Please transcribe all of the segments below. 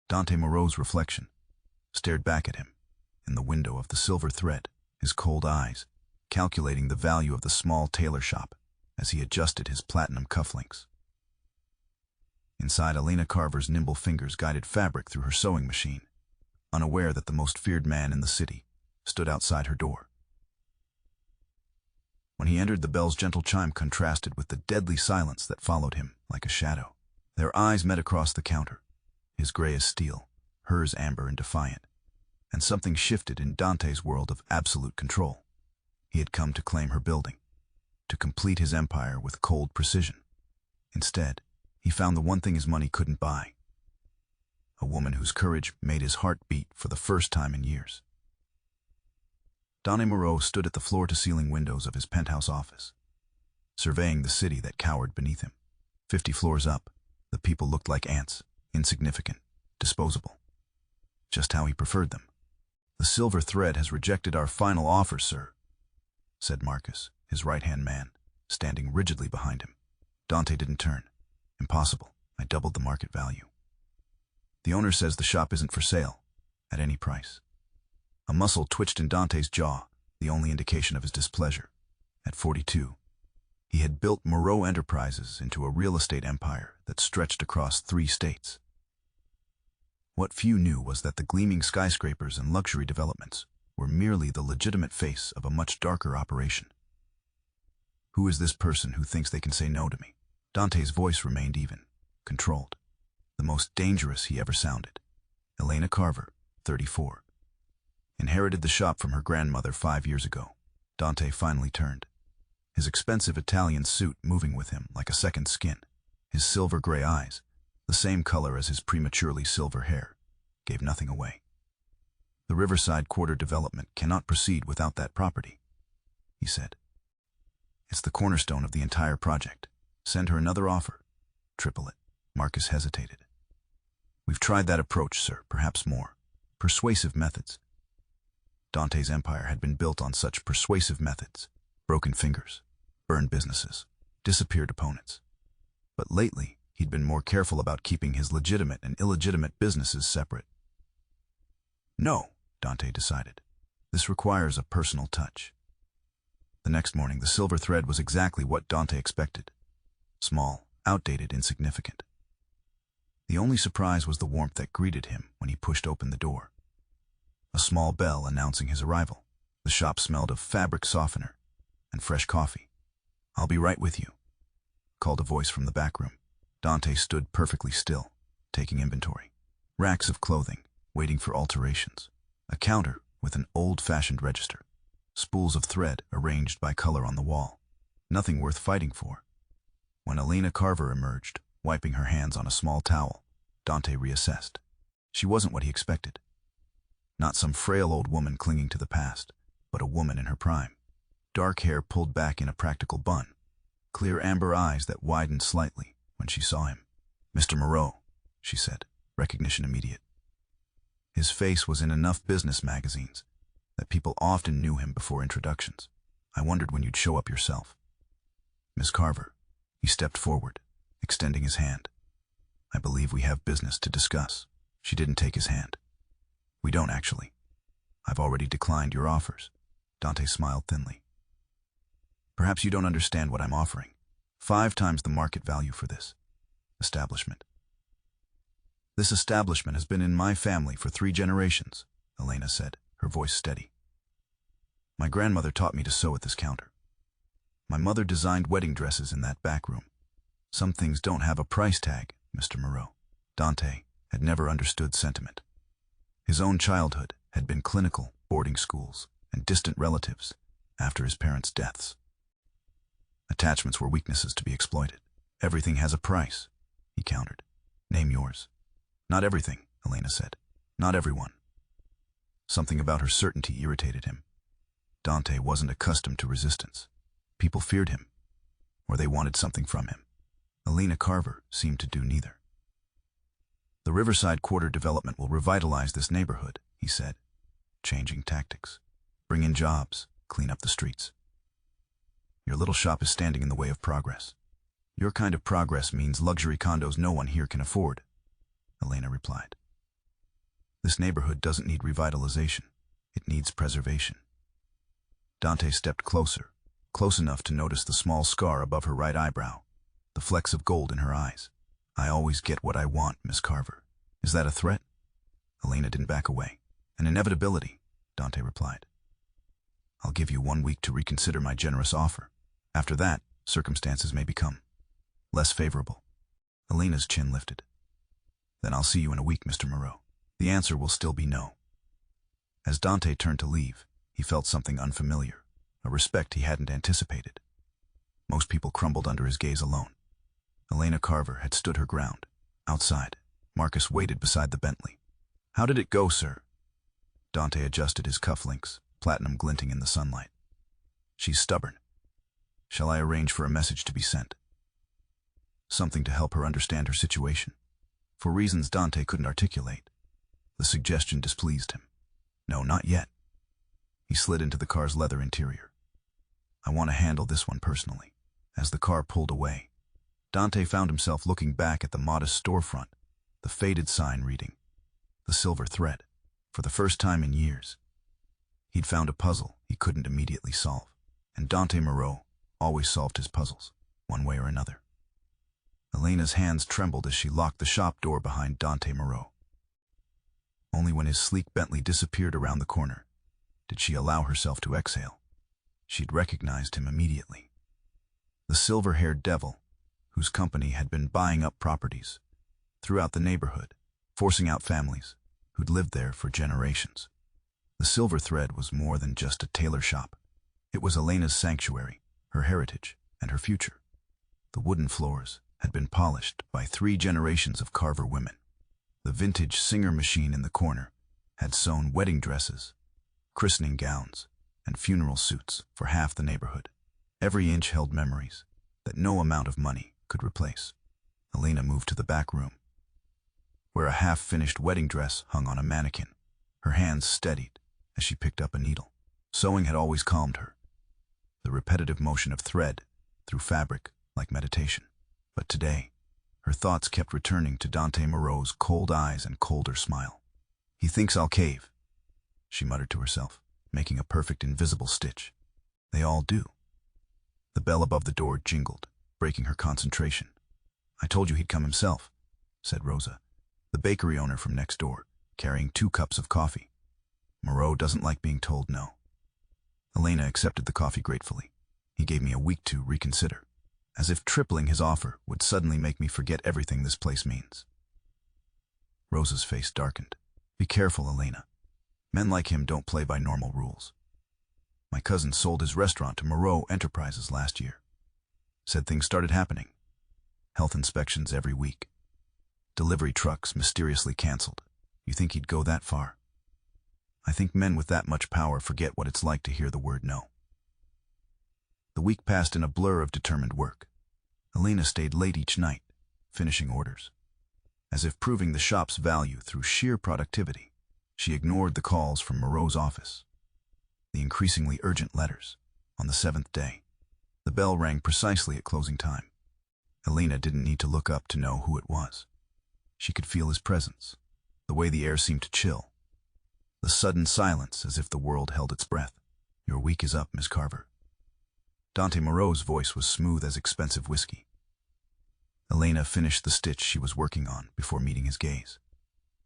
Dante Moreau's reflection stared back at him in the window of the silver thread, his cold eyes calculating the value of the small tailor shop as he adjusted his platinum cufflinks. Inside, Elena Carver's nimble fingers guided fabric through her sewing machine, unaware that the most feared man in the city stood outside her door. When he entered, the bell's gentle chime contrasted with the deadly silence that followed him like a shadow. Their eyes met across the counter, his gray as steel, hers amber and defiant, and something shifted in Dante's world of absolute control. He had come to claim her building, to complete his empire with cold precision. Instead, he found the one thing his money couldn't buy: a woman whose courage made his heart beat for the first time in years. Dante Moreau stood at the floor-to-ceiling windows of his penthouse office, surveying the city that cowered beneath him. 50 floors up, the people looked like ants, insignificant, disposable. Just how he preferred them. "The silver thread has rejected our final offer, sir," said Marcus, his right-hand man, standing rigidly behind him. Dante didn't turn. "Impossible. I doubled the market value. The owner says the shop isn't for sale, at any price." A muscle twitched in Dante's jaw, the only indication of his displeasure. At 42, he had built Moreau Enterprises into a real estate empire that stretched across 3 states. What few knew was that the gleaming skyscrapers and luxury developments were merely the legitimate face of a much darker operation. "Who is this person who thinks they can say no to me?" Dante's voice remained even, controlled, the most dangerous he ever sounded. Elena Carver, 34. Inherited the shop from her grandmother 5 years ago. Dante finally turned, his expensive Italian suit moving with him like a second skin. His silver gray eyes, the same color as his prematurely silver hair, gave nothing away. "The Riverside Quarter development cannot proceed without that property," he said. "It's the cornerstone of the entire project. Send her another offer. Triple it." Marcus hesitated. "We've tried that approach, sir, perhaps more. Persuasive methods." Dante's empire had been built on such persuasive methods: broken fingers, burned businesses, disappeared opponents. But lately, he'd been more careful about keeping his legitimate and illegitimate businesses separate. "No," Dante decided. "This requires a personal touch." The next morning, the silver thread was exactly what Dante expected: small, outdated, insignificant. The only surprise was the warmth that greeted him when he pushed open the door. A small bell announcing his arrival. The shop smelled of fabric softener and fresh coffee. "I'll be right with you," called a voice from the back room. Dante stood perfectly still, taking inventory. Racks of clothing, waiting for alterations. A counter with an old-fashioned register. Spools of thread arranged by color on the wall. Nothing worth fighting for. When Elena Carver emerged, wiping her hands on a small towel, Dante reassessed. She wasn't what he expected. Not some frail old woman clinging to the past, but a woman in her prime. Dark hair pulled back in a practical bun. Clear amber eyes that widened slightly when she saw him. "Mr. Moreau," she said, recognition immediate. His face was in enough business magazines that people often knew him before introductions. "I wondered when you'd show up yourself." "Miss Carver." He stepped forward, extending his hand. "I believe we have business to discuss." She didn't take his hand. "We don't, actually. I've already declined your offers." Dante smiled thinly. "Perhaps you don't understand what I'm offering. 5 times the market value for this establishment." "This establishment has been in my family for 3 generations, Elena said, her voice steady. "My grandmother taught me to sew at this counter. My mother designed wedding dresses in that back room. Some things don't have a price tag, Mr. Moreau." Dante had never understood sentiment. His own childhood had been clinical boarding schools and distant relatives after his parents' deaths. Attachments were weaknesses to be exploited. "Everything has a price," he countered. "Name yours." "Not everything," Elena said. "Not everyone." Something about her certainty irritated him. Dante wasn't accustomed to resistance. People feared him, or they wanted something from him. Elena Carver seemed to do neither. "The Riverside Quarter development will revitalize this neighborhood," he said, changing tactics. "Bring in jobs, clean up the streets. Your little shop is standing in the way of progress." "Your kind of progress means luxury condos no one here can afford," Elena replied. This neighborhood doesn't need revitalization. It needs preservation. Dante stepped closer, close enough to notice the small scar above her right eyebrow, the flecks of gold in her eyes. I always get what I want, Miss Carver. Is that a threat? Elena didn't back away. An inevitability, Dante replied. I'll give you 1 week to reconsider my generous offer. After that, circumstances may become less favorable. Elena's chin lifted. Then I'll see you in a week, Mr. Moreau. The answer will still be no. As Dante turned to leave, he felt something unfamiliar, a respect he hadn't anticipated. Most people crumbled under his gaze alone. Elena Carver had stood her ground. Outside, Marcus waited beside the Bentley. How did it go, sir? Dante adjusted his cufflinks, platinum glinting in the sunlight. She's stubborn. Shall I arrange for a message to be sent? Something to help her understand her situation. For reasons Dante couldn't articulate, the suggestion displeased him. No, not yet. He slid into the car's leather interior. I want to handle this one personally. As the car pulled away, Dante found himself looking back at the modest storefront, the faded sign reading, the silver thread. For the first time in years, he'd found a puzzle he couldn't immediately solve. And Dante Moreau always solved his puzzles, one way or another. Elena's hands trembled as she locked the shop door behind Dante Moreau. Only when his sleek Bentley disappeared around the corner did she allow herself to exhale. She'd recognized him immediately. The silver-haired devil, whose company had been buying up properties throughout the neighborhood, forcing out families who'd lived there for generations. The silver thread was more than just a tailor shop. It was Elena's sanctuary, her heritage, and her future. The wooden floors had been polished by 3 generations of Carver women. The vintage Singer machine in the corner had sewn wedding dresses, christening gowns, and funeral suits for half the neighborhood. Every inch held memories that no amount of money could replace. Elena moved to the back room, where a half-finished wedding dress hung on a mannequin. Her hands steadied as she picked up a needle. Sewing had always calmed her, the repetitive motion of thread through fabric like meditation. But today, her thoughts kept returning to Dante Moreau's cold eyes and colder smile. He thinks I'll cave, she muttered to herself, making a perfect invisible stitch. They all do. The bell above the door jingled, breaking her concentration. I told you he'd come himself, said Rosa, the bakery owner from next door, carrying 2 cups of coffee. Moreau doesn't like being told no. Elena accepted the coffee gratefully. He gave me a week to reconsider, as if tripling his offer would suddenly make me forget everything this place means. Rosa's face darkened. Be careful, Elena. Men like him don't play by normal rules. My cousin sold his restaurant to Moreau Enterprises last year. Said things started happening. Health inspections every week. Delivery trucks mysteriously canceled. You think he'd go that far? I think men with that much power forget what it's like to hear the word no. The week passed in a blur of determined work. Elena stayed late each night, finishing orders. As if proving the shop's value through sheer productivity, she ignored the calls from Moreau's office, the increasingly urgent letters. On the 7th day, the bell rang precisely at closing time. Elena didn't need to look up to know who it was. She could feel his presence, the way the air seemed to chill, the sudden silence as if the world held its breath. Your week is up, Miss Carver. Dante Moreau's voice was smooth as expensive whiskey. Elena finished the stitch she was working on before meeting his gaze.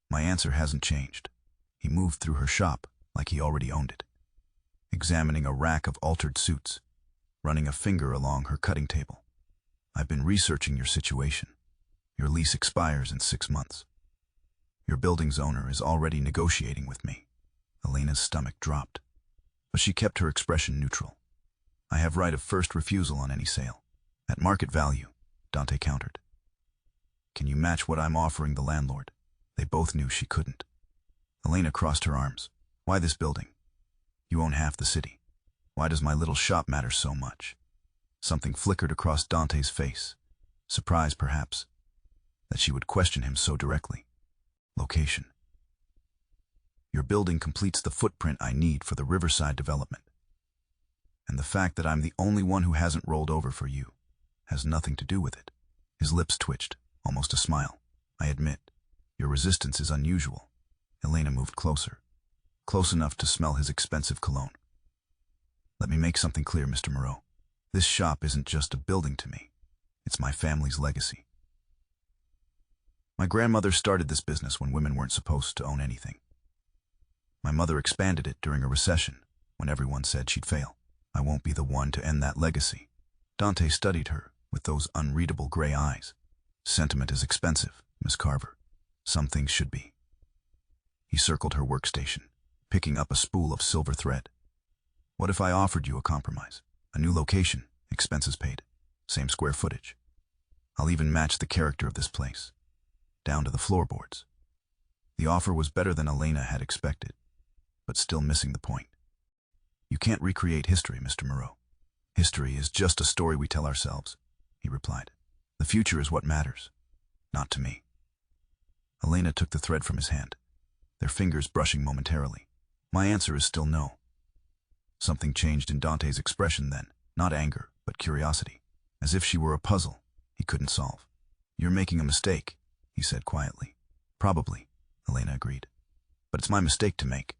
My answer hasn't changed. He moved through her shop like he already owned it, examining a rack of altered suits, running a finger along her cutting table. I've been researching your situation. Your lease expires in 6 months. Your building's owner is already negotiating with me. Elena's stomach dropped, but she kept her expression neutral. I have right of first refusal on any sale. At market value, Dante countered. Can you match what I'm offering the landlord? They both knew she couldn't. Elena crossed her arms. Why this building? You own half the city. Why does my little shop matter so much? Something flickered across Dante's face. Surprise, perhaps, that she would question him so directly. Location. Your building completes the footprint I need for the Riverside development. And the fact that I'm the only one who hasn't rolled over for you has nothing to do with it. His lips twitched, almost a smile. I admit, your resistance is unusual. Elena moved closer, close enough to smell his expensive cologne. Let me make something clear, Mr. Moreau. This shop isn't just a building to me. It's my family's legacy. My grandmother started this business when women weren't supposed to own anything. My mother expanded it during a recession when everyone said she'd fail. I won't be the one to end that legacy. Dante studied her with those unreadable gray eyes. Sentiment is expensive, Miss Carver. Some things should be. He circled her workstation, picking up a spool of silver thread. What if I offered you a compromise? A new location, expenses paid, same square footage. I'll even match the character of this place, down to the floorboards. The offer was better than Elena had expected, but still missing the point. You can't recreate history, Mr. Moreau. History is just a story we tell ourselves, he replied. The future is what matters, not to me. Elena took the thread from his hand, their fingers brushing momentarily. My answer is still no. Something changed in Dante's expression then, not anger, but curiosity, as if she were a puzzle he couldn't solve. You're making a mistake, he said quietly. Probably, Elena agreed, but it's my mistake to make.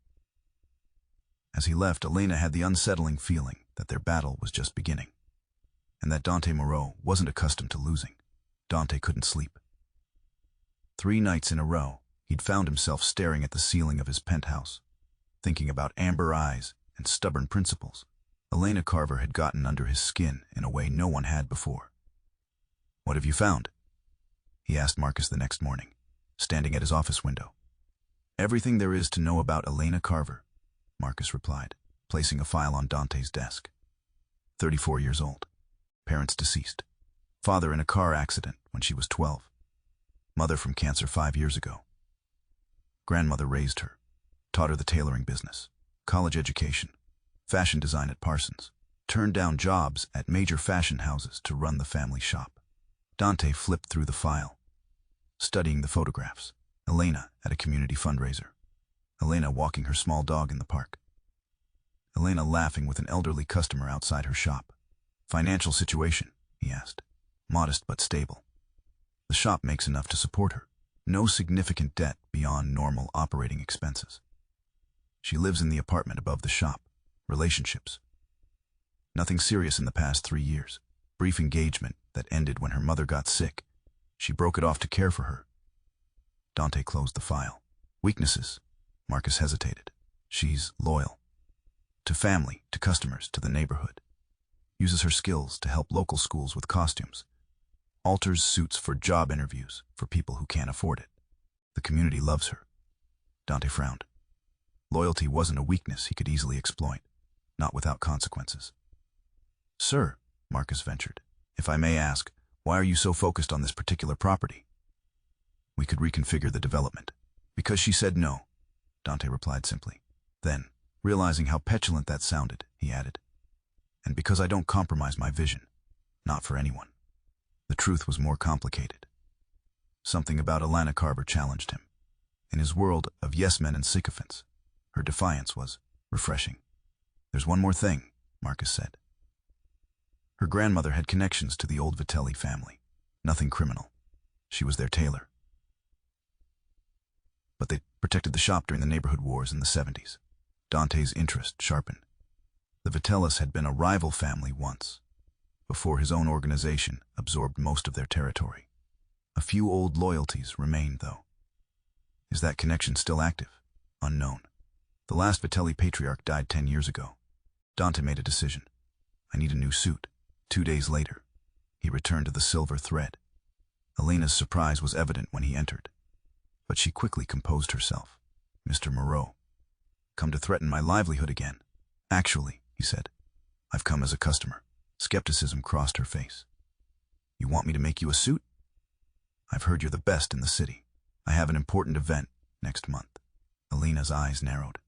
As he left, Elena had the unsettling feeling that their battle was just beginning, and that Dante Moreau wasn't accustomed to losing. Dante couldn't sleep. 3 nights in a row, he'd found himself staring at the ceiling of his penthouse, thinking about amber eyes and stubborn principles. Elena Carver had gotten under his skin in a way no one had before. What have you found? He asked Marcus the next morning, standing at his office window. Everything there is to know about Elena Carver, Marcus replied, placing a file on Dante's desk. 34 years old. Parents deceased. Father in a car accident when she was 12. Mother from cancer 5 years ago. Grandmother raised her, taught her the tailoring business, college education, fashion design at Parsons, turned down jobs at major fashion houses to run the family shop. Dante flipped through the file, studying the photographs. Elena at a community fundraiser. Elena walking her small dog in the park. Elena laughing with an elderly customer outside her shop. Financial situation, he asked. Modest but stable. The shop makes enough to support her. No significant debt beyond normal operating expenses. She lives in the apartment above the shop. Relationships. Nothing serious in the past 3 years. Brief engagement that ended when her mother got sick. She broke it off to care for her. Dante closed the file. Weaknesses. Marcus hesitated. She's loyal. To family, to customers, to the neighborhood. Uses her skills to help local schools with costumes. Alters suits for job interviews for people who can't afford it. The community loves her. Dante frowned. Loyalty wasn't a weakness he could easily exploit, not without consequences. Sir, Marcus ventured, if I may ask, why are you so focused on this particular property? We could reconfigure the development. Because she said no, Dante replied simply. Then, realizing how petulant that sounded, he added, and because I don't compromise my vision, not for anyone. The truth was more complicated. Something about Elena Carver challenged him. In his world of yes-men and sycophants, her defiance was refreshing. There's one more thing, Marcus said. Her grandmother had connections to the old Vitelli family. Nothing criminal. She was their tailor. But they protected the shop during the neighborhood wars in the 70s. Dante's interest sharpened. The Vitellis had been a rival family once, before his own organization absorbed most of their territory. A few old loyalties remained, though. Is that connection still active? Unknown. The last Vitelli patriarch died 10 years ago. Dante made a decision. I need a new suit. 2 days later, he returned to the silver thread. Elena's surprise was evident when he entered, but she quickly composed herself. Mr. Moreau, come to threaten my livelihood again. Actually, he said, I've come as a customer. Skepticism crossed her face. You want me to make you a suit? I've heard you're the best in the city. I have an important event next month. Elena's eyes narrowed.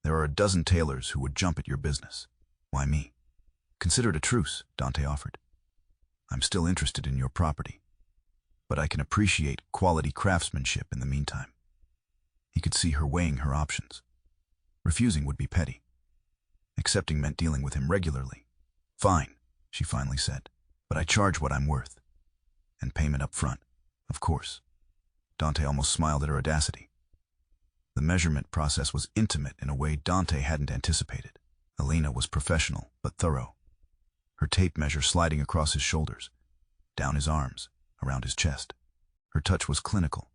There are a dozen tailors who would jump at your business. Why me? Consider it a truce, Dante offered. I'm still interested in your property, but I can appreciate quality craftsmanship in the meantime. He could see her weighing her options. Refusing would be petty. Accepting meant dealing with him regularly. Fine, she finally said, but I charge what I'm worth. And payment up front, of course. Dante almost smiled at her audacity. The measurement process was intimate in a way Dante hadn't anticipated. Elena was professional, but thorough. Her tape measure sliding across his shoulders, down his arms, around his chest. Her touch was clinical,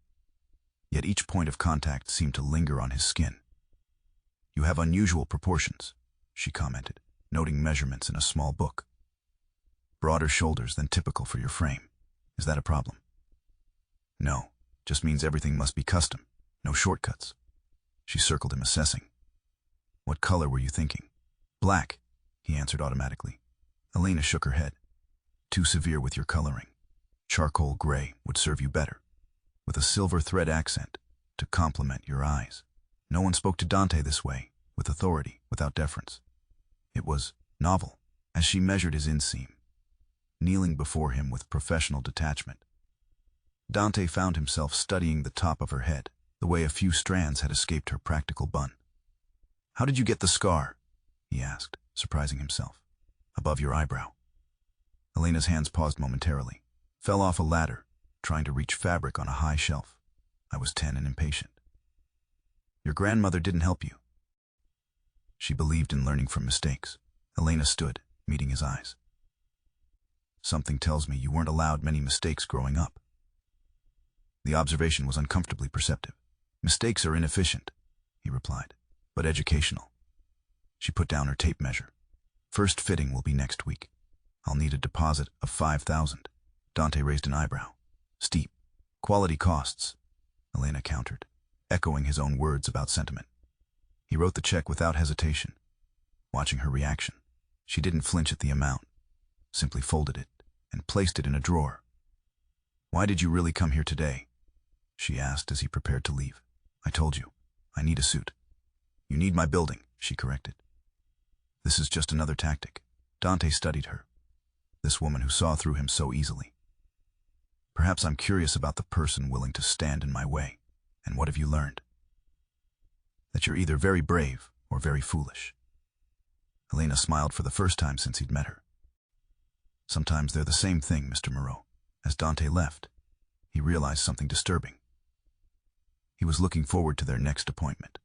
yet each point of contact seemed to linger on his skin. "You have unusual proportions," she commented, noting measurements in a small book. "Broader shoulders than typical for your frame. Is that a problem?" "No, just means everything must be custom. No shortcuts." She circled him, assessing. "What color were you thinking?" "Black," he answered automatically. Elena shook her head. "Too severe with your coloring. Charcoal gray would serve you better, with a silver thread accent to complement your eyes." No one spoke to Dante this way, with authority, without deference. It was novel, as she measured his inseam, kneeling before him with professional detachment. Dante found himself studying the top of her head, the way a few strands had escaped her practical bun. "How did you get the scar?" he asked, surprising himself. "Above your eyebrow." Elena's hands paused momentarily. "Fell off a ladder, trying to reach fabric on a high shelf. I was 10 and impatient." "Your grandmother didn't help you?" "She believed in learning from mistakes." Elena stood, meeting his eyes. "Something tells me you weren't allowed many mistakes growing up." The observation was uncomfortably perceptive. "Mistakes are inefficient," he replied, "but educational." She put down her tape measure. "First fitting will be next week. I'll need a deposit of 5,000. Dante raised an eyebrow. "Steep. Quality costs," Elena countered, echoing his own words about sentiment. He wrote the check without hesitation. Watching her reaction, she didn't flinch at the amount, simply folded it and placed it in a drawer. "Why did you really come here today?" she asked as he prepared to leave. "I told you, I need a suit." "You need my building," she corrected. "This is just another tactic." Dante studied her, this woman who saw through him so easily. "Perhaps I'm curious about the person willing to stand in my way. And what have you learned?" "That you're either very brave or very foolish." Elena smiled for the first time since he'd met her. "Sometimes they're the same thing, Mr. Moreau." As Dante left, he realized something disturbing. He was looking forward to their next appointment,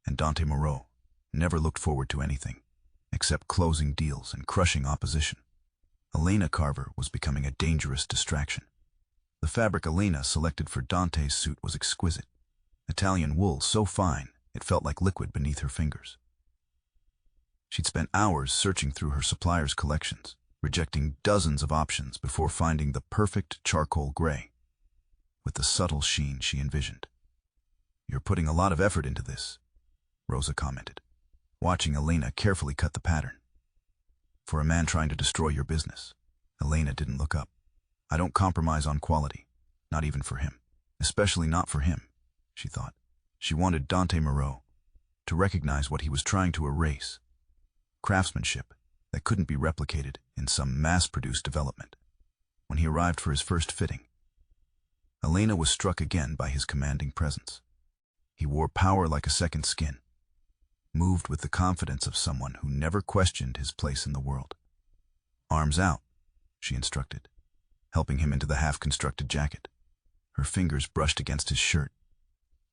and Dante Moreau never looked forward to anything except closing deals and crushing opposition. Elena Carver was becoming a dangerous distraction. The fabric Elena selected for Dante's suit was exquisite. Italian wool so fine it felt like liquid beneath her fingers. She'd spent hours searching through her suppliers' collections, rejecting dozens of options before finding the perfect charcoal gray, with the subtle sheen she envisioned. "You're putting a lot of effort into this," Rosa commented, watching Elena carefully cut the pattern. "For a man trying to destroy your business." Elena didn't look up. "I don't compromise on quality, not even for him. Especially not for him," she thought. She wanted Dante Moreau to recognize what he was trying to erase. Craftsmanship that couldn't be replicated in some mass-produced development. When he arrived for his first fitting, Elena was struck again by his commanding presence. He wore power like a second skin, moved with the confidence of someone who never questioned his place in the world. "Arms out," she instructed, helping him into the half-constructed jacket. Her fingers brushed against his shirt,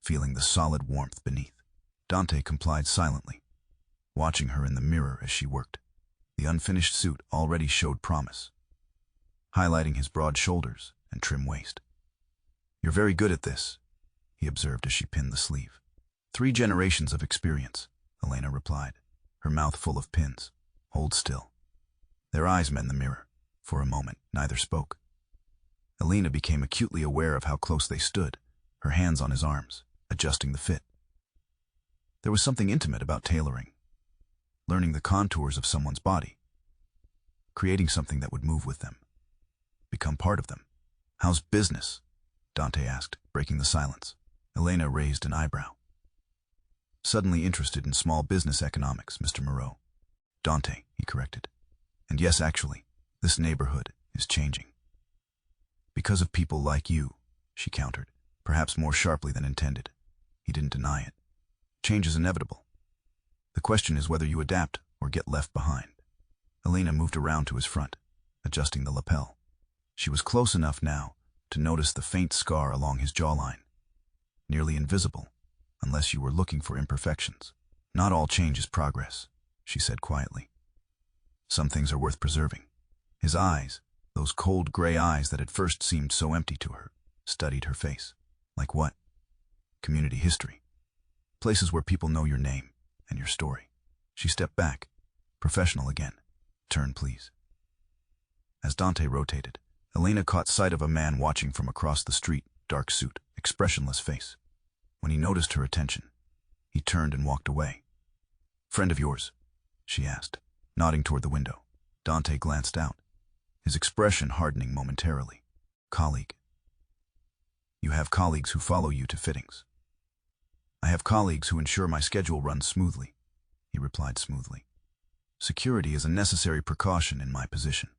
feeling the solid warmth beneath. Dante complied silently, watching her in the mirror as she worked. The unfinished suit already showed promise, highlighting his broad shoulders and trim waist. "You're very good at this," he observed as she pinned the sleeve. "3 generations of experience," Elena replied, her mouth full of pins. "Hold still." Their eyes met in the mirror. For a moment, neither spoke. Elena became acutely aware of how close they stood, her hands on his arms, adjusting the fit. There was something intimate about tailoring, learning the contours of someone's body, creating something that would move with them, become part of them. "How's business?" Dante asked, breaking the silence. Elena raised an eyebrow. "Suddenly interested in small business economics, Mr. Moreau." "Dante," he corrected. "And yes, actually, this neighborhood is changing." "Because of people like you," she countered, perhaps more sharply than intended. He didn't deny it. "Change is inevitable. The question is whether you adapt or get left behind." Elena moved around to his front, adjusting the lapel. She was close enough now to notice the faint scar along his jawline. Nearly invisible, unless you were looking for imperfections. Not all change is progress, she said quietly. Some things are worth preserving. His eyes, those cold gray eyes that at first seemed so empty to her, studied her face. Like what? Community history. Places where people know your name and your story. She stepped back, professional again. Turn, please. As Dante rotated, Elena caught sight of a man watching from across the street, dark suit, expressionless face. When he noticed her attention, he turned and walked away. Friend of yours? She asked, nodding toward the window. Dante glanced out, his expression hardening momentarily. Colleague. You have colleagues who follow you to fittings. I have colleagues who ensure my schedule runs smoothly, he replied smoothly. Security is a necessary precaution in my position.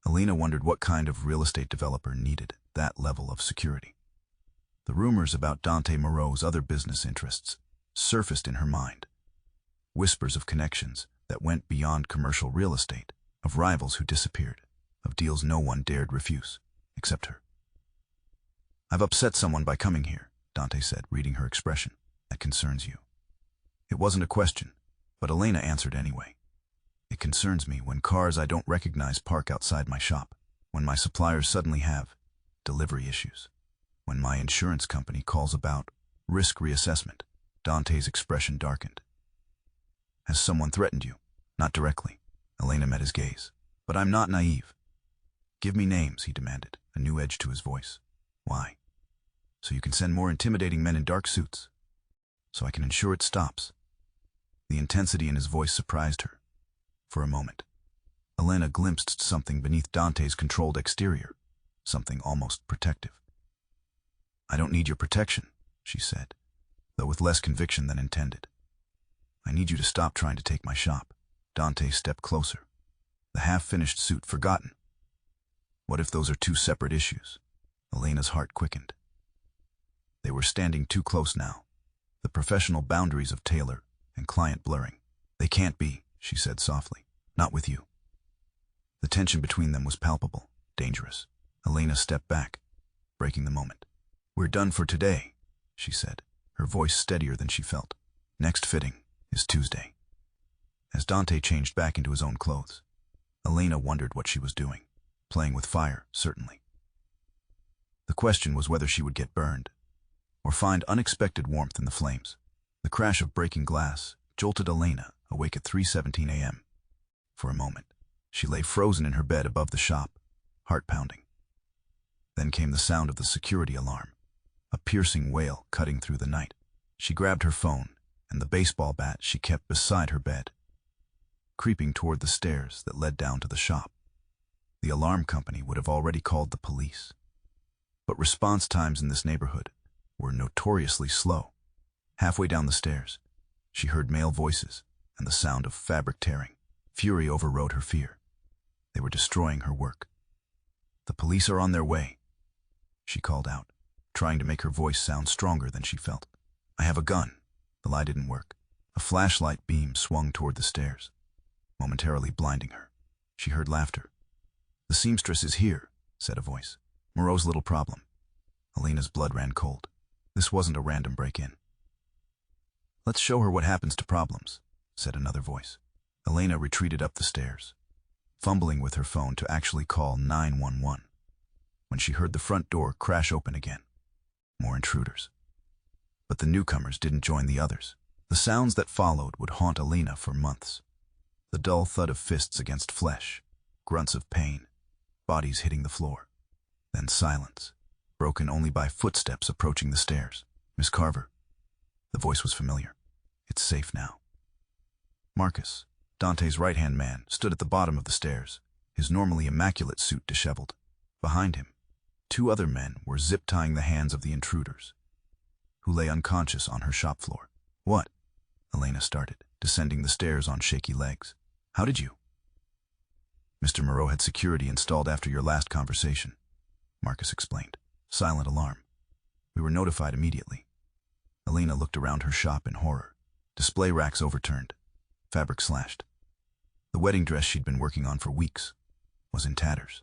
Elena wondered what kind of real estate developer needed that level of security. The rumors about Dante Moreau's other business interests surfaced in her mind. Whispers of connections that went beyond commercial real estate, of rivals who disappeared, of deals no one dared refuse, except her. I've upset someone by coming here, Dante said, reading her expression. That concerns you. It wasn't a question, but Elena answered anyway. It concerns me when cars I don't recognize park outside my shop, when my suppliers suddenly have delivery issues, when my insurance company calls about risk reassessment. Dante's expression darkened. Has someone threatened you? Not directly. Elena met his gaze. But I'm not naive. Give me names, he demanded, a new edge to his voice. Why? So you can send more intimidating men in dark suits. So I can ensure it stops. The intensity in his voice surprised her. For a moment, Elena glimpsed something beneath Dante's controlled exterior, something almost protective. I don't need your protection, she said, though with less conviction than intended. I need you to stop trying to take my shop. Dante stepped closer, the half-finished suit forgotten. What if those are two separate issues? Elena's heart quickened. They were standing too close now, the professional boundaries of Tailor and client blurring. They can't be, she said softly. Not with you. The tension between them was palpable, dangerous. Elena stepped back, breaking the moment. We're done for today, she said, her voice steadier than she felt. Next fitting is Tuesday. As Dante changed back into his own clothes, Elena wondered what she was doing. Playing with fire, certainly. The question was whether she would get burned, or find unexpected warmth in the flames. The crash of breaking glass jolted Elena awake at 3:17 a.m. For a moment, she lay frozen in her bed above the shop, heart pounding. Then came the sound of the security alarm, a piercing wail cutting through the night. She grabbed her phone and the baseball bat she kept beside her bed, creeping toward the stairs that led down to the shop. The alarm company would have already called the police. But response times in this neighborhood were notoriously slow. Halfway down the stairs, she heard male voices and the sound of fabric tearing. Fury overrode her fear. They were destroying her work. The police are on their way, she called out, trying to make her voice sound stronger than she felt. I have a gun. The lie didn't work. A flashlight beam swung toward the stairs, momentarily blinding her. She heard laughter. The seamstress is here, said a voice. Moreau's little problem. Elena's blood ran cold. This wasn't a random break-in. Let's show her what happens to problems, said another voice. Elena retreated up the stairs, fumbling with her phone to actually call 911, when she heard the front door crash open again. More intruders. But the newcomers didn't join the others. The sounds that followed would haunt Elena for months. The dull thud of fists against flesh, grunts of pain, bodies hitting the floor. Then silence, broken only by footsteps approaching the stairs. Miss Carver. The voice was familiar. It's safe now. Marcus, Dante's right-hand man, stood at the bottom of the stairs, his normally immaculate suit disheveled. Behind him, two other men were zip-tying the hands of the intruders, who lay unconscious on her shop floor. What? Elena started, descending the stairs on shaky legs. How did you? Mr. Moreau had security installed after your last conversation, Marcus explained. Silent alarm. We were notified immediately. Elena looked around her shop in horror. Display racks overturned, fabric slashed. The wedding dress she'd been working on for weeks was in tatters.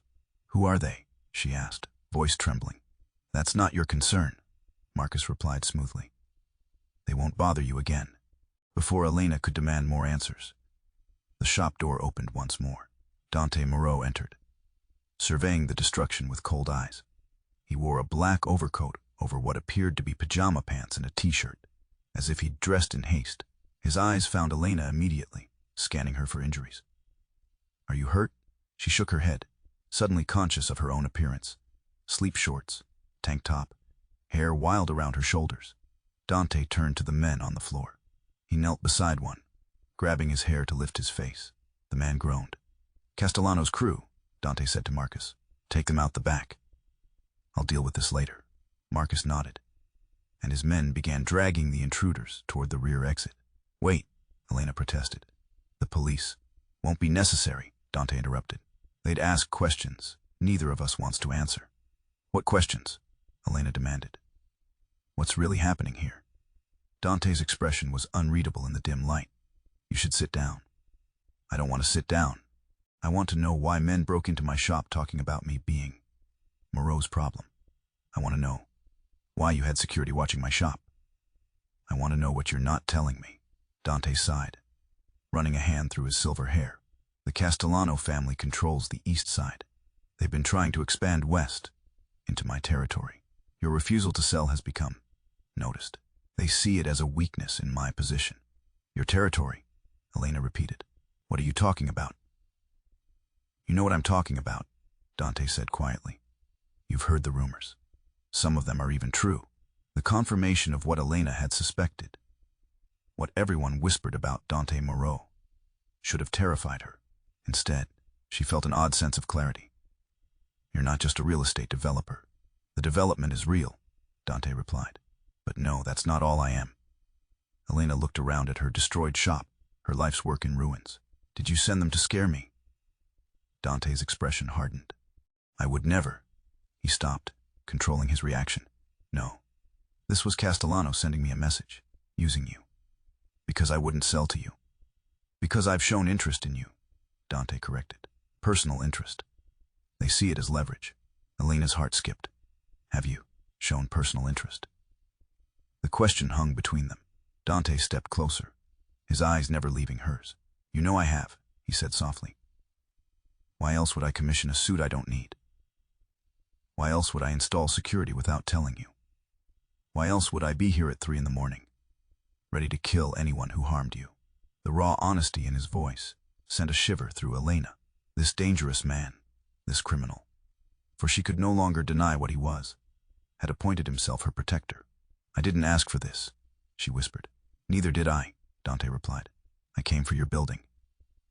Who are they? She asked, voice trembling. That's not your concern, Marcus replied smoothly. They won't bother you again. Before Elena could demand more answers, the shop door opened once more. Dante Moreau entered, surveying the destruction with cold eyes. He wore a black overcoat over what appeared to be pajama pants and a t-shirt, as if he'd dressed in haste. His eyes found Elena immediately, scanning her for injuries. "Are you hurt?" She shook her head, suddenly conscious of her own appearance. Sleep shorts, tank top, hair wild around her shoulders. Dante turned to the men on the floor. He knelt beside one, grabbing his hair to lift his face. The man groaned. "Castellano's crew," Dante said to Marcus. "Take them out the back. I'll deal with this later." Marcus nodded, and his men began dragging the intruders toward the rear exit. "Wait," Elena protested. "The police." "Won't be necessary," Dante interrupted. "They'd ask questions neither of us wants to answer." "What questions?" Elena demanded. "What's really happening here?" Dante's expression was unreadable in the dim light. "You should sit down." "I don't want to sit down. I want to know why men broke into my shop talking about me being Moreau's problem. I want to know why you had security watching my shop. I want to know what you're not telling me." Dante sighed, running a hand through his silver hair. "The Castellano family controls the east side. They've been trying to expand west, into my territory. Your refusal to sell has become noticed. They see it as a weakness in my position." "Your territory," Elena repeated. "What are you talking about?" "You know what I'm talking about," Dante said quietly. "You've heard the rumors. Some of them are even true. The confirmation of what Elena had suspected. What everyone whispered about Dante Moreau should have terrified her. Instead, she felt an odd sense of clarity. You're not just a real estate developer. The development is real, Dante replied. But no, that's not all I am. Elena looked around at her destroyed shop, her life's work in ruins. Did you send them to scare me? Dante's expression hardened. I would never. He stopped, controlling his reaction. No. This was Castellano sending me a message, using you. Because I wouldn't sell to you. Because I've shown interest in you, Dante corrected. Personal interest. They see it as leverage. Elena's heart skipped. Have you shown personal interest? The question hung between them. Dante stepped closer, his eyes never leaving hers. You know I have, he said softly. Why else would I commission a suit I don't need? Why else would I install security without telling you? Why else would I be here at 3 a.m, ready to kill anyone who harmed you? The raw honesty in his voice sent a shiver through Elena. This dangerous man, this criminal, for she could no longer deny what he was, had appointed himself her protector. I didn't ask for this, she whispered. Neither did I, Dante replied. I came for your building.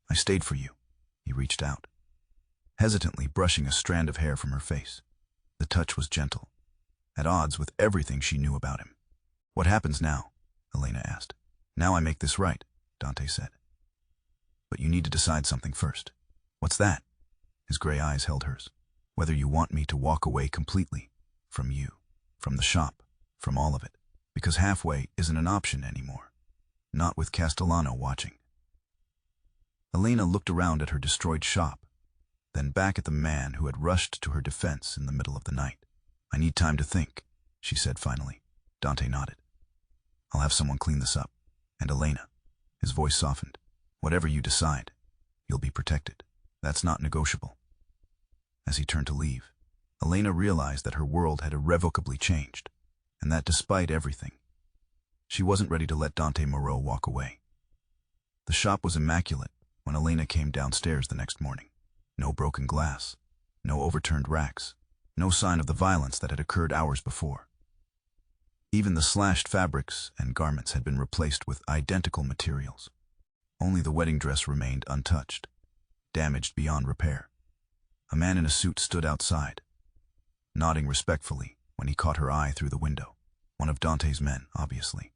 I stayed for you. He reached out, hesitantly brushing a strand of hair from her face. The touch was gentle, at odds with everything she knew about him. What happens now? Elena asked. Now I make this right, Dante said. But you need to decide something first. What's that? His gray eyes held hers. Whether you want me to walk away completely from you, from the shop, from all of it. Because halfway isn't an option anymore. Not with Castellano watching. Elena looked around at her destroyed shop, then back at the man who had rushed to her defense in the middle of the night. I need time to think, she said finally. Dante nodded. I'll have someone clean this up. And Elena, his voice softened. Whatever you decide, you'll be protected. That's not negotiable. As he turned to leave, Elena realized that her world had irrevocably changed, and that despite everything, she wasn't ready to let Dante Moreau walk away. The shop was immaculate when Elena came downstairs the next morning. No broken glass, no overturned racks, no sign of the violence that had occurred hours before. Even the slashed fabrics and garments had been replaced with identical materials. Only the wedding dress remained untouched, damaged beyond repair. A man in a suit stood outside, nodding respectfully when he caught her eye through the window. One of Dante's men, obviously.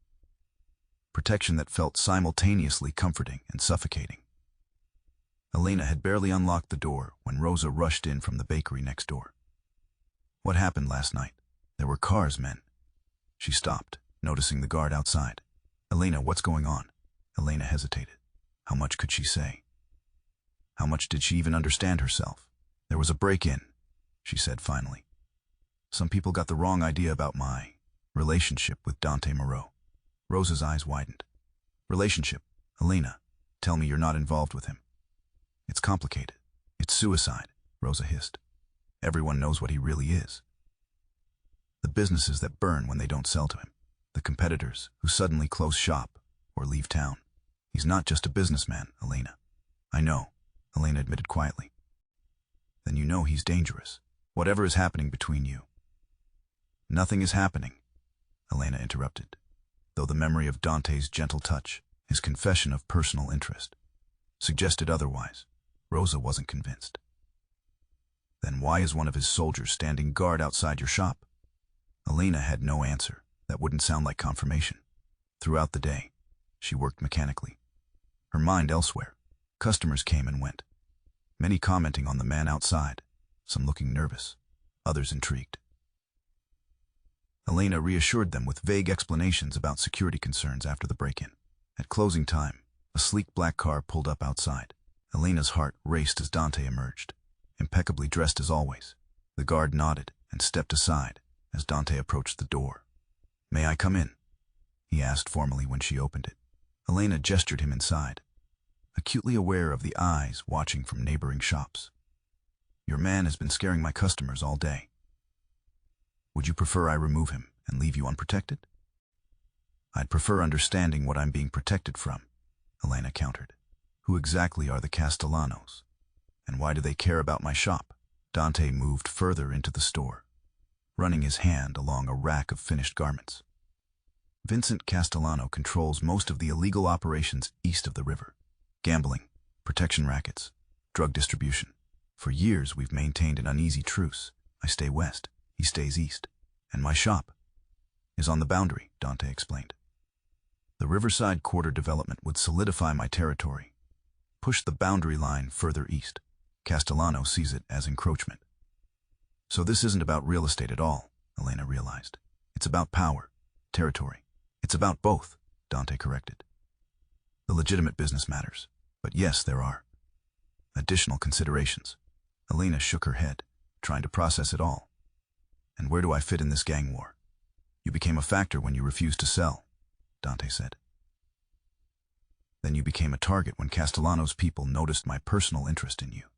Protection that felt simultaneously comforting and suffocating. Elena had barely unlocked the door when Rosa rushed in from the bakery next door. What happened last night? There were cars, men. She stopped, noticing the guard outside. Elena, what's going on? Elena hesitated. How much could she say? How much did she even understand herself? There was a break-in, she said finally. Some people got the wrong idea about my relationship with Dante Moreau. Rosa's eyes widened. Relationship. Elena, tell me you're not involved with him. It's complicated. It's suicide, Rosa hissed. Everyone knows what he really is. The businesses that burn when they don't sell to him. The competitors who suddenly close shop or leave town. He's not just a businessman, Elena. I know, Elena admitted quietly. Then you know he's dangerous. Whatever is happening between you. Nothing is happening, Elena interrupted, though the memory of Dante's gentle touch, his confession of personal interest, suggested otherwise. Rosa wasn't convinced. Then why is one of his soldiers standing guard outside your shop? Elena had no answer. That wouldn't sound like confirmation. Throughout the day, she worked mechanically, her mind elsewhere. Customers came and went, many commenting on the man outside, some looking nervous, others intrigued. Elena reassured them with vague explanations about security concerns after the break-in. At closing time, a sleek black car pulled up outside. Elena's heart raced as Dante emerged, impeccably dressed as always. The guard nodded and stepped aside as Dante approached the door. "May I come in?" he asked formally when she opened it. Elena gestured him inside, acutely aware of the eyes watching from neighboring shops. "Your man has been scaring my customers all day. Would you prefer I remove him and leave you unprotected?" "I'd prefer understanding what I'm being protected from," Elena countered. "Who exactly are the Castellanos? And why do they care about my shop?" Dante moved further into the store, running his hand along a rack of finished garments. "Vincent Castellano controls most of the illegal operations east of the river. Gambling, protection rackets, drug distribution. For years we've maintained an uneasy truce. I stay west, he stays east. And my shop is on the boundary," Dante explained. "The Riverside Quarter development would solidify my territory, push the boundary line further east. Castellano sees it as encroachment." "So this isn't about real estate at all," Elena realized. "It's about power, territory. It's about both," Dante corrected. "The legitimate business matters, but yes, there are additional considerations." Elena shook her head, trying to process it all. "And where do I fit in this gang war?" "You became a factor when you refused to sell," Dante said. "Then you became a target when Castellano's people noticed my personal interest in you."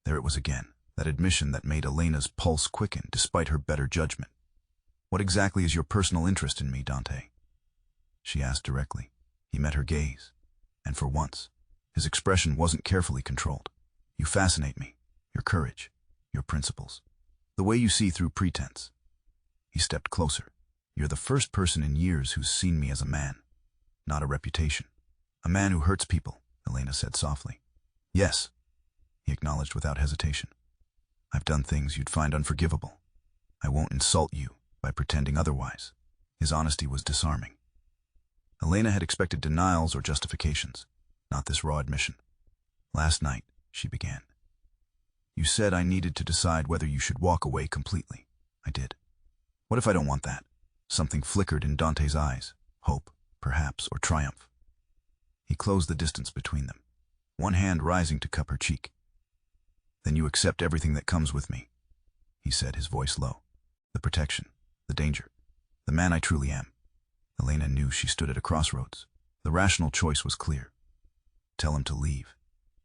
There it was again, that admission that made Elena's pulse quicken despite her better judgment. "What exactly is your personal interest in me, Dante?" she asked directly. He met her gaze, and for once, his expression wasn't carefully controlled. "You fascinate me, your courage, your principles, the way you see through pretense." He stepped closer. "You're the first person in years who's seen me as a man, not a reputation." "A man who hurts people," Elena said softly. "Yes," he acknowledged without hesitation. "I've done things you'd find unforgivable. I won't insult you by pretending otherwise." His honesty was disarming. Elena had expected denials or justifications, not this raw admission. "Last night," she began, "you said I needed to decide whether you should walk away completely. I did. What if I don't want that?" Something flickered in Dante's eyes, hope, perhaps, or triumph. He closed the distance between them, one hand rising to cup her cheek. "Then you accept everything that comes with me," he said, his voice low. "The protection, the danger, the man I truly am." Elena knew she stood at a crossroads. The rational choice was clear. Tell him to leave,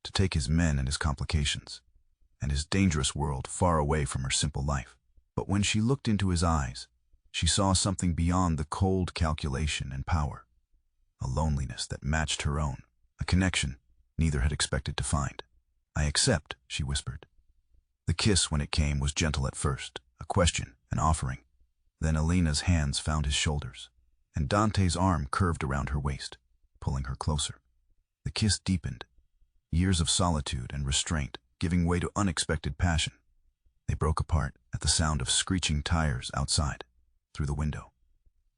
to take his men and his complications, and his dangerous world far away from her simple life. But when she looked into his eyes, she saw something beyond the cold calculation and power, a loneliness that matched her own, a connection neither had expected to find. "I accept," she whispered. The kiss, when it came, was gentle at first, a question, an offering. Then Elena's hands found his shoulders, and Dante's arm curved around her waist, pulling her closer. The kiss deepened, years of solitude and restraint giving way to unexpected passion. They broke apart at the sound of screeching tires outside. Through the window,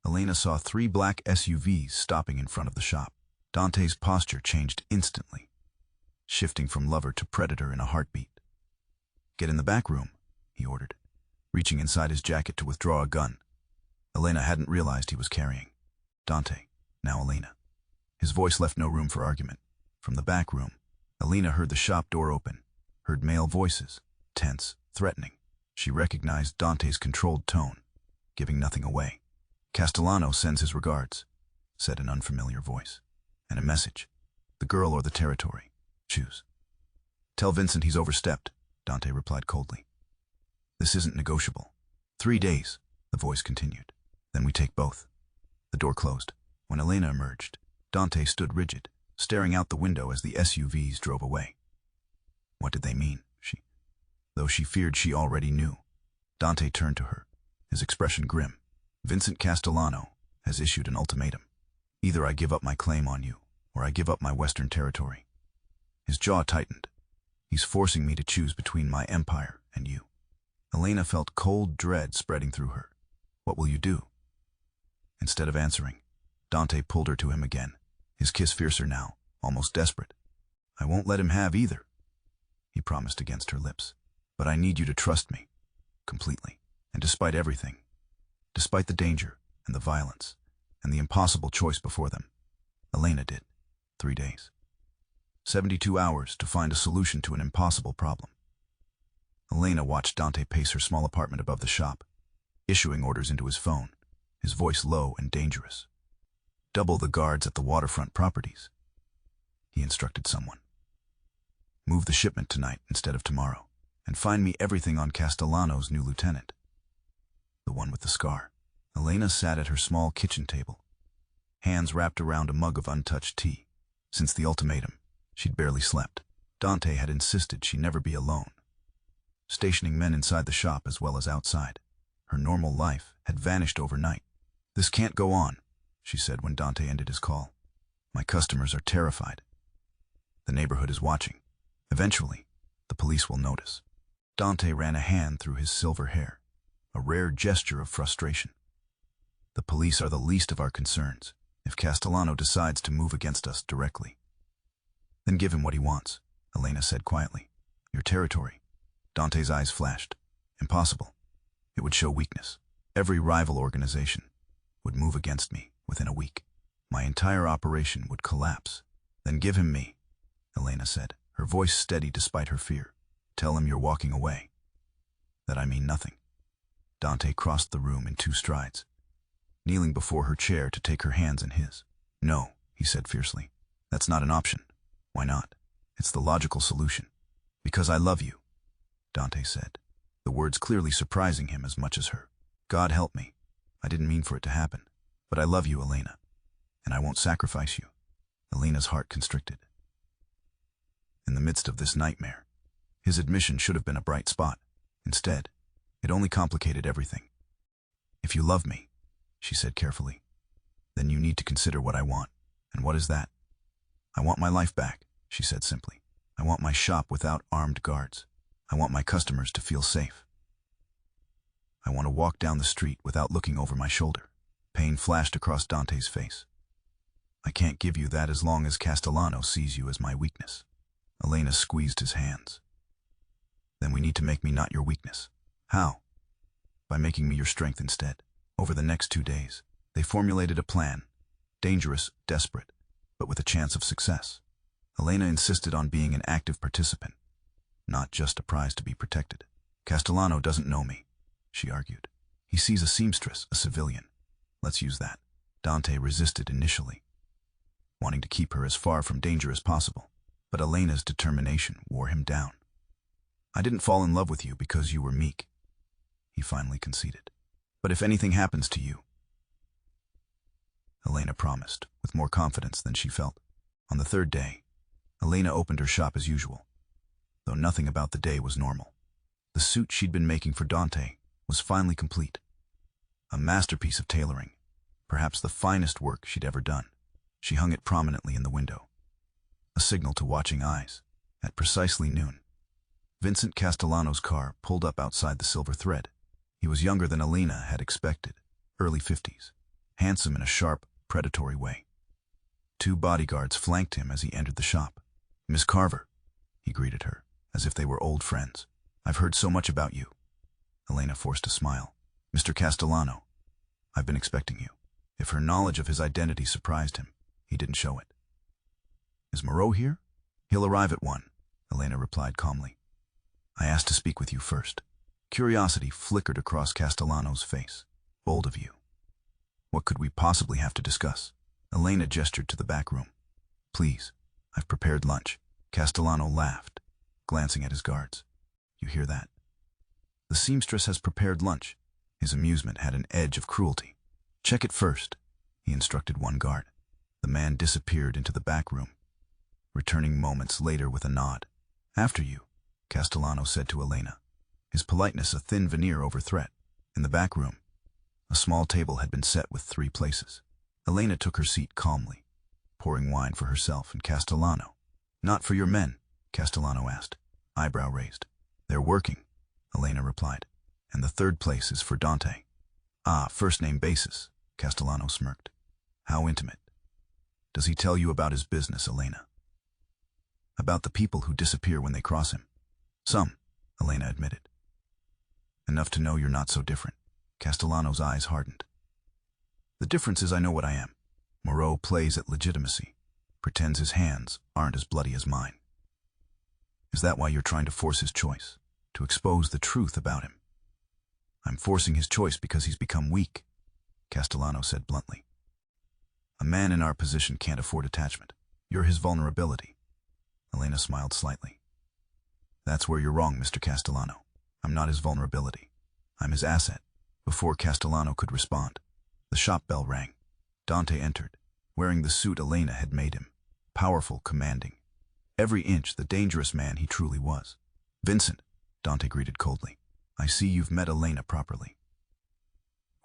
Elena saw 3 black SUVs stopping in front of the shop. Dante's posture changed instantly, shifting from lover to predator in a heartbeat. "Get in the back room," he ordered, reaching inside his jacket to withdraw a gun. Elena hadn't realized he was carrying. Dante, now Elena. His voice left no room for argument. From the back room, Elena heard the shop door open, heard male voices, tense, threatening. She recognized Dante's controlled tone, giving nothing away. Castellano sends his regards, said an unfamiliar voice. And a message. The girl or the territory. Choose. Tell Vincent he's overstepped, Dante replied coldly. This isn't negotiable. 3 days, the voice continued. Then we take both. The door closed. When Elena emerged, Dante stood rigid, staring out the window as the SUVs drove away. What did they mean? Though she feared she already knew. Dante turned to her, his expression grim. Vincent Castellano has issued an ultimatum. Either I give up my claim on you, or I give up my western territory. His jaw tightened. He's forcing me to choose between my empire and you. Elena felt cold dread spreading through her. What will you do? Instead of answering, Dante pulled her to him again, his kiss fiercer now, almost desperate. I won't let him have either, he promised against her lips. But I need you to trust me, completely, and despite everything, despite the danger and the violence and the impossible choice before them. Elena did. 3 days. 72 hours to find a solution to an impossible problem. Elena watched Dante pace her small apartment above the shop, issuing orders into his phone, his voice low and dangerous. Double the guards at the waterfront properties, he instructed someone. Move the shipment tonight instead of tomorrow, and find me everything on Castellano's new lieutenant, the one with the scar. Elena sat at her small kitchen table, hands wrapped around a mug of untouched tea. Since the ultimatum, she'd barely slept. Dante had insisted she never be alone, stationing men inside the shop as well as outside. Her normal life had vanished overnight. This can't go on, she said when Dante ended his call. My customers are terrified. The neighborhood is watching. Eventually, the police will notice. Dante ran a hand through his silver hair, a rare gesture of frustration. The police are the least of our concerns if Castellano decides to move against us directly. Then give him what he wants, Elena said quietly. Your territory. Dante's eyes flashed. Impossible. It would show weakness. Every rival organization would move against me within a week. My entire operation would collapse. Then give him me, Elena said, her voice steady despite her fear. Tell him you're walking away. That I mean nothing. Dante crossed the room in 2 strides, kneeling before her chair to take her hands in his. No, he said fiercely. That's not an option. Why not? It's the logical solution. Because I love you, Dante said, the words clearly surprising him as much as her. God help me. I didn't mean for it to happen. But I love you, Elena, and I won't sacrifice you. Elena's heart constricted. In the midst of this nightmare, his admission should have been a bright spot. Instead, it only complicated everything. If you love me, she said carefully, then you need to consider what I want. And what is that? I want my life back, she said simply. I want my shop without armed guards. I want my customers to feel safe. I want to walk down the street without looking over my shoulder. Pain flashed across Dante's face. I can't give you that as long as Castellano sees you as my weakness. Elena squeezed his hands. Then we need to make me not your weakness. How? By making me your strength instead. Over the next 2 days, they formulated a plan. Dangerous, desperate, but with a chance of success. Elena insisted on being an active participant, not just a prize to be protected. Castellano doesn't know me, she argued. He sees a seamstress, a civilian. Let's use that. Dante resisted initially, wanting to keep her as far from danger as possible, but Elena's determination wore him down. I didn't fall in love with you because you were meek, he finally conceded. But if anything happens to you, Elena promised, with more confidence than she felt. On the 3rd day, Elena opened her shop as usual, though nothing about the day was normal. The suit she'd been making for Dante was finally complete. A masterpiece of tailoring, perhaps the finest work she'd ever done. She hung it prominently in the window, a signal to watching eyes. At precisely noon, Vincent Castellano's car pulled up outside the Silver Thread. He was younger than Elena had expected, early 50s, handsome in a sharp, predatory way. 2 bodyguards flanked him as he entered the shop. Miss Carver, he greeted her, as if they were old friends. I've heard so much about you. Elena forced a smile. Mr. Castellano, I've been expecting you. If her knowledge of his identity surprised him, he didn't show it. Is Moreau here? He'll arrive at 1, Elena replied calmly. I asked to speak with you first. Curiosity flickered across Castellano's face. Bold of you. What could we possibly have to discuss? Elena gestured to the back room. Please, I've prepared lunch. Castellano laughed, glancing at his guards. You hear that? The seamstress has prepared lunch. His amusement had an edge of cruelty. Check it first, he instructed one guard. The man disappeared into the back room, returning moments later with a nod. After you, Castellano said to Elena, his politeness a thin veneer over threat. In the back room, a small table had been set with 3 places. Elena took her seat calmly, pouring wine for herself and Castellano. Not for your men, Castellano asked, eyebrow raised. They're working, Elena replied. And the 3rd place is for Dante. Ah, first-name basis, Castellano smirked. How intimate. Does he tell you about his business, Elena? About the people who disappear when they cross him? Some, Elena admitted. Enough to know you're not so different. Castellano's eyes hardened. The difference is I know what I am. Moreau plays at legitimacy, pretends his hands aren't as bloody as mine. Is that why you're trying to force his choice? To expose the truth about him? I'm forcing his choice because he's become weak, Castellano said bluntly. A man in our position can't afford attachment. You're his vulnerability. Elena smiled slightly. That's where you're wrong, Mr. Castellano. I'm not his vulnerability. I'm his asset. Before Castellano could respond, the shop bell rang. Dante entered, wearing the suit Elena had made him. Powerful, commanding. Every inch the dangerous man he truly was. Vincent, Dante greeted coldly. I see you've met Elena properly.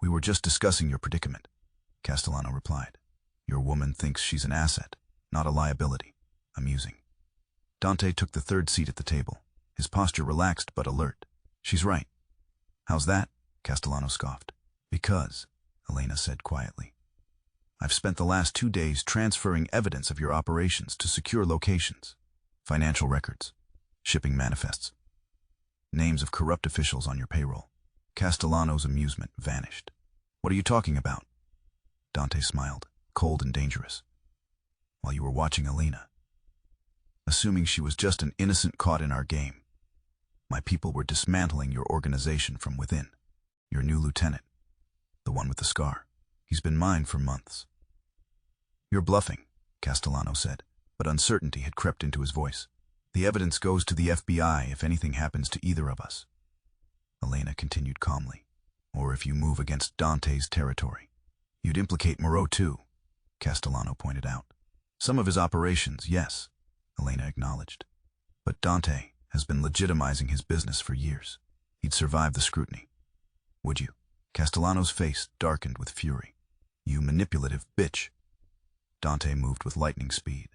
We were just discussing your predicament, Castellano replied. Your woman thinks she's an asset, not a liability. Amusing. Dante took the 3rd seat at the table, his posture relaxed but alert. She's right. How's that? Castellano scoffed. Because, Elena said quietly, I've spent the last 2 days transferring evidence of your operations to secure locations, financial records, shipping manifests, names of corrupt officials on your payroll. Castellano's amusement vanished. What are you talking about? Dante smiled, cold and dangerous. While you were watching Elena, assuming she was just an innocent caught in our game, my people were dismantling your organization from within. Your new lieutenant, the one with the scar, he's been mine for months. You're bluffing, Castellano said, but uncertainty had crept into his voice. The evidence goes to the FBI if anything happens to either of us. Elena continued calmly. Or if you move against Dante's territory. You'd implicate Moreau too, Castellano pointed out. Some of his operations, yes, Elena acknowledged. But Dante has been legitimizing his business for years. He'd survive the scrutiny. Would you? Castellano's face darkened with fury. You manipulative bitch. Dante moved with lightning speed,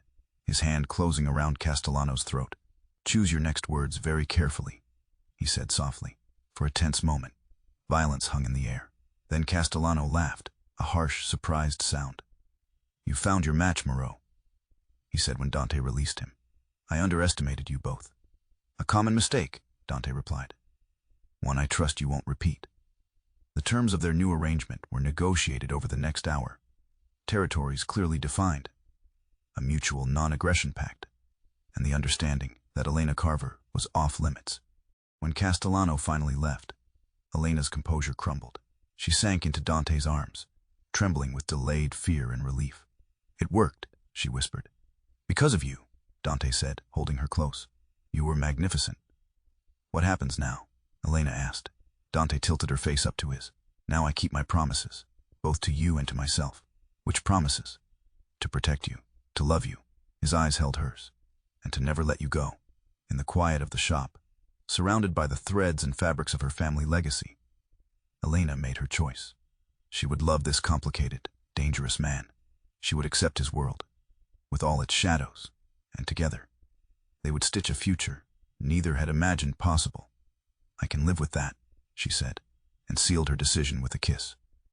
his hand closing around Castellano's throat. Choose your next words very carefully, he said softly. For a tense moment, violence hung in the air. Then Castellano laughed, a harsh, surprised sound. You found your match, Moreau, he said when Dante released him. I underestimated you both. A common mistake, Dante replied. One I trust you won't repeat. The terms of their new arrangement were negotiated over the next hour. Territories clearly defined, a mutual non-aggression pact, and the understanding that Elena Carver was off limits. When Castellano finally left, Elena's composure crumbled. She sank into Dante's arms, trembling with delayed fear and relief. It worked, she whispered. Because of you, Dante said, holding her close. You were magnificent. What happens now? Elena asked. Dante tilted her face up to his. Now I keep my promises, both to you and to myself. Which promises? To protect you, to love you. His eyes held hers. And to never let you go. In the quiet of the shop, surrounded by the threads and fabrics of her family legacy, Elena made her choice. She would love this complicated, dangerous man. She would accept his world, with all its shadows, and together, they would stitch a future neither had imagined possible. I can live with that, she said, and sealed her decision with a kiss.